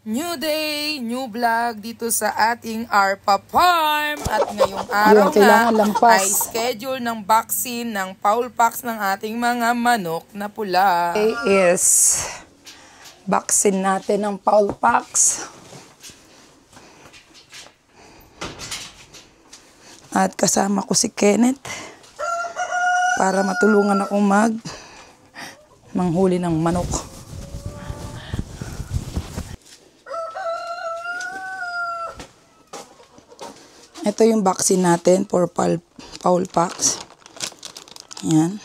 New day, new vlog dito sa ating Arpa Farm. At ngayong araw ay schedule ng vaccine ng fowl pox ng ating mga manok na pula. Today is vaccine natin ng fowl pox. At kasama ko si Kenneth para matulungan ako manghuli ng manok. Ito yung vaccine natin for fowl pox. Yan.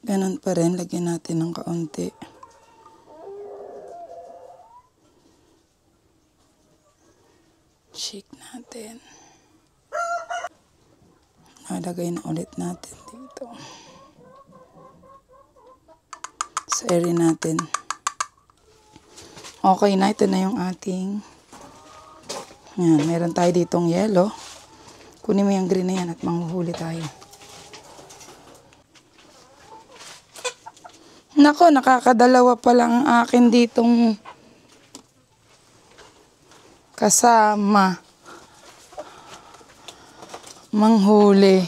Ganun pa rin. Lagyan natin ng kaunti. Shake natin. Nalagay na ulit natin dito. Sa area natin. Okay na. Ito na yung ating... Yan, meron tayo ditong yellow. Kunin mo yung green na yan at manghuhuli tayo. Nako, nakakadalawa pa lang ang akin ditong kasama manghuli.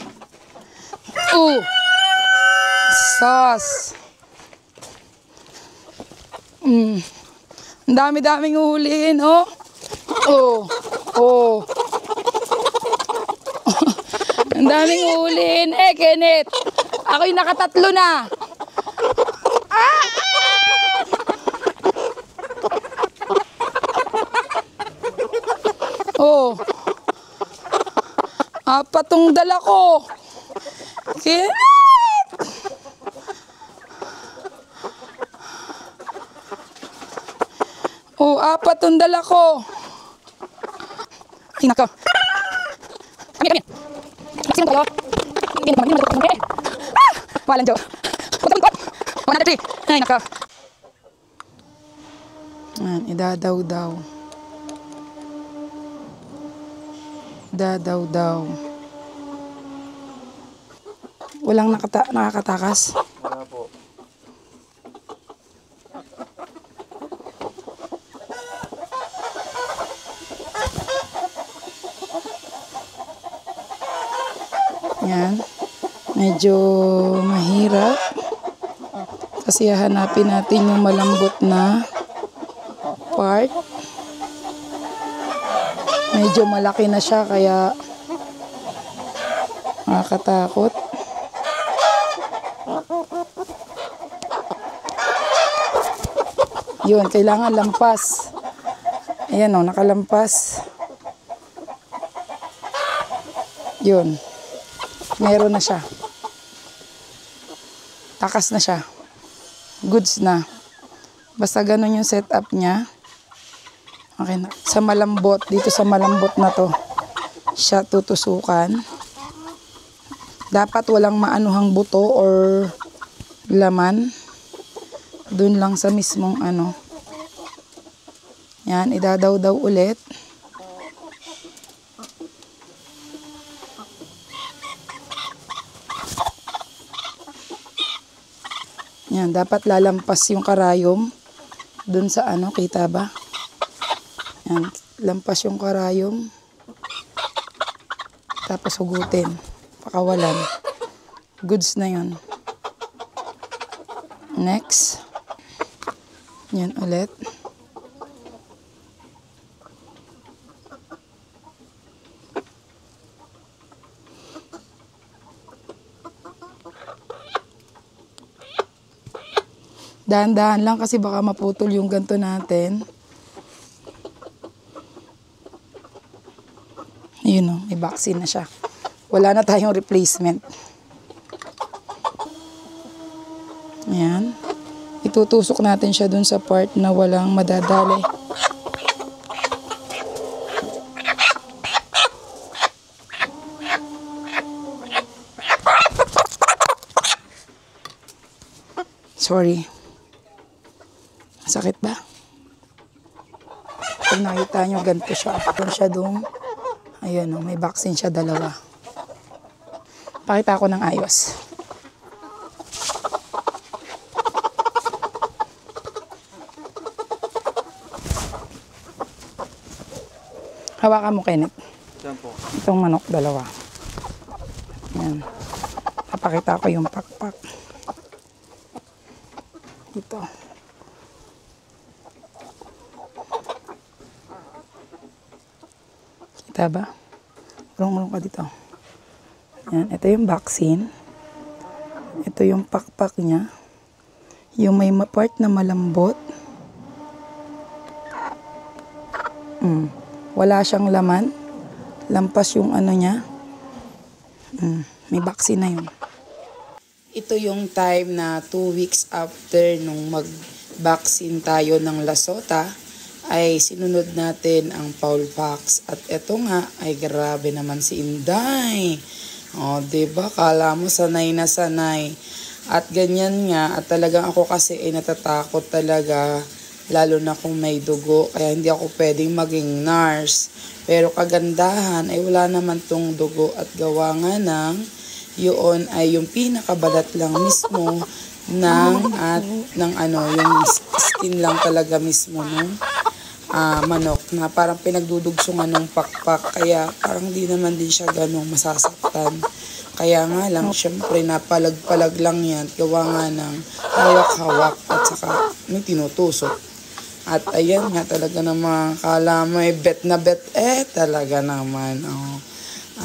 Sus! Ang dami-daming uhulihin, oh! Ang daming uhulihin. Kenneth! Ako'y nakatatlo na. Apat tong dala ko. Kenneth! Apat tong dala ko. Ay, nako. Kami. Sino kayo? Walang joke. 103. Ay, nako. Idadaw-daw. Idadaw-daw. Walang nakakatakas? Wala po. Yan. Medyo mahirap. Kasi hahanapin natin yung malambot na part. Medyo malaki na siya kaya nakakatakot. Yun, kailangan lampas. Ayan o, nakalampas. Yun. Meron na siya. Takas na siya. Goods na. Basta ganun yung setup niya. Okay na. Sa malambot, dito sa malambot na to, siya tutusukan. Dapat walang maanuhang buto or laman. Doon lang sa mismong ano. Yan, idadaw-daw ulit. Yan, dapat lalampas yung karayom dun sa ano, kita ba? Yan, lampas yung karayom. Tapos hugutin. Pakawalan. Goods na yun. Next. Yan ulit. Dahan-dahan lang kasi baka maputol yung ganto natin. Ayun o, may vaccine na siya. Wala na tayong replacement. Ayan. Itutusok natin siya dun sa part na walang madadali. Sorry. Sakit ba? Kung nakita nyo, ganito siya. Doon siya doon. Ayun o, may vaccine siya, dalawa. Pakita ko ng ayos. Hawakan mo, Kenneth. Yan po. Itong manok, dalawa. Yan. Napakita ko yung pakpak. Ito. Kita ba? Mulong-mulong ka dito. Yan. Ito yung vaccine. Ito yung pakpak niya. Yung may part na malambot. Wala siyang laman. Lampas yung ano niya. May vaccine na yun. Ito yung time na 2 weeks after nung mag-vaccine tayo ng Lasota, ay sinunod natin ang Paulpax. At ito nga, ay grabe naman si Inday. O, diba? Kala mo sanay na sanay. At ganyan nga, at talagang ako kasi ay natatakot talaga, lalo na kung may dugo, kaya hindi ako pwedeng maging nurse. Pero kagandahan ay wala naman tong dugo at gawa nga ng yun ay yung pinakabalat lang mismo ng yung skin lang talaga mismo ng manok na parang pinagdudugsungan ng pakpak, kaya parang di naman din siya ganong masasaktan. Kaya nga lang, syempre, napalag-palag lang yan. Gawa nga ng hawak-hawak at saka may tinutusok. At ayan nga talaga naman, kala mo bet na bet, talaga naman. Oh.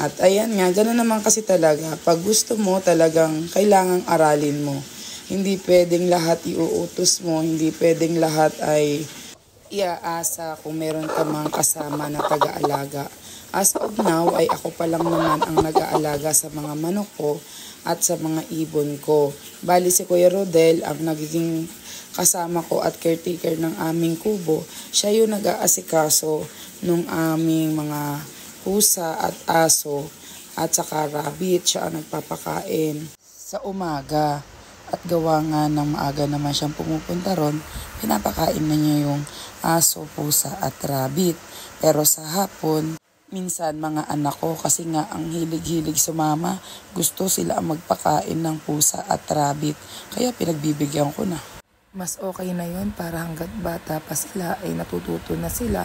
At ayan nga, gano'n naman kasi talaga. Pag gusto mo, talagang kailangang aralin mo. Hindi pwedeng lahat iuutos mo, hindi pwedeng lahat ay iaasa kung meron ka mang kasama na taga-alaga. As of now, ay ako pa lang naman ang nag-aalaga sa mga manok ko at sa mga ibon ko. Bali si Kuya Rodel ang nagiging kasama ko at caretaker ng aming kubo. Siya yung nag-aasikaso ng aming mga pusa at aso at saka rabbit. Siya ang nagpapakain sa umaga. At gawa nga ng maaga naman siyang pumupunta ron, pinapakain na niya yung aso, pusa at rabbit. Pero sa hapon, minsan mga anak ko kasi nga ang hilig-hilig sumama, gusto sila ang magpakain ng pusa at rabbit. Kaya pinagbibigyan ko na. Mas okay na yon para hanggat bata pa sila ay natututo na sila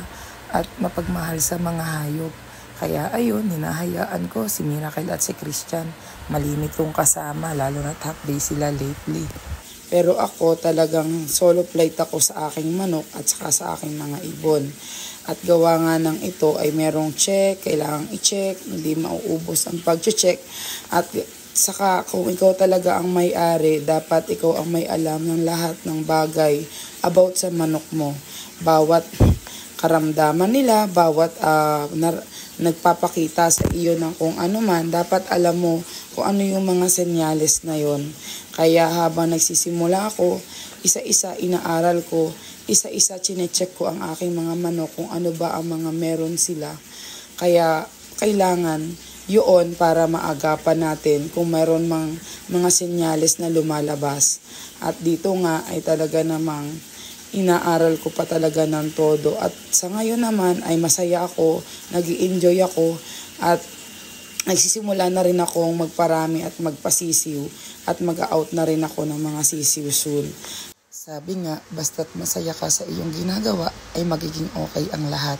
at mapagmahal sa mga hayop. Kaya ayun, hinahayaan ko si Miracle at si Christian. Malimit kong kasama, lalo na half day sila lately. Pero ako talagang solo flight ako sa aking manok at saka sa aking mga ibon. At gawa nga ng ito ay merong check, kailangang i-check, hindi mauubos ang pag-check. At saka kung ikaw talaga ang may-ari, dapat ikaw ang may alam ng lahat ng bagay about sa manok mo. Bawat karamdaman nila, bawat nagpapakita sa iyo ng kung ano man, dapat alam mo kung ano yung mga senyales na yon. Kaya habang nagsisimula ako, isa-isa inaaral ko, isa-isa chinecheck ko ang aking mga manok kung ano ba ang mga meron sila. Kaya kailangan yun para maagapan natin kung meron mga senyales na lumalabas. At dito nga ay talaga namang inaaral ko pa talaga ng todo. At sa ngayon naman ay masaya ako, nag-i-enjoy ako at nagsisimula na rin akong magparami at magpasisiw at mag-out na rin ako ng mga sisiw soon. Sabi nga, basta't masaya ka sa iyong ginagawa ay magiging okay ang lahat.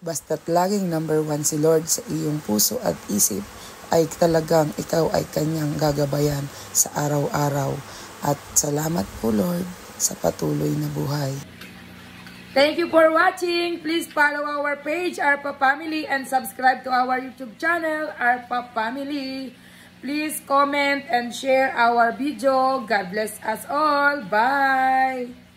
Basta't laging number 1 si Lord sa iyong puso at isip ay talagang ikaw ay kanyang gagabayan sa araw-araw. At salamat po Lord sa patuloy na buhay. Thank you for watching. Please follow our page, Arpa Family, and subscribe to our YouTube channel, Arpa Family. Please comment and share our video. God bless us all. Bye!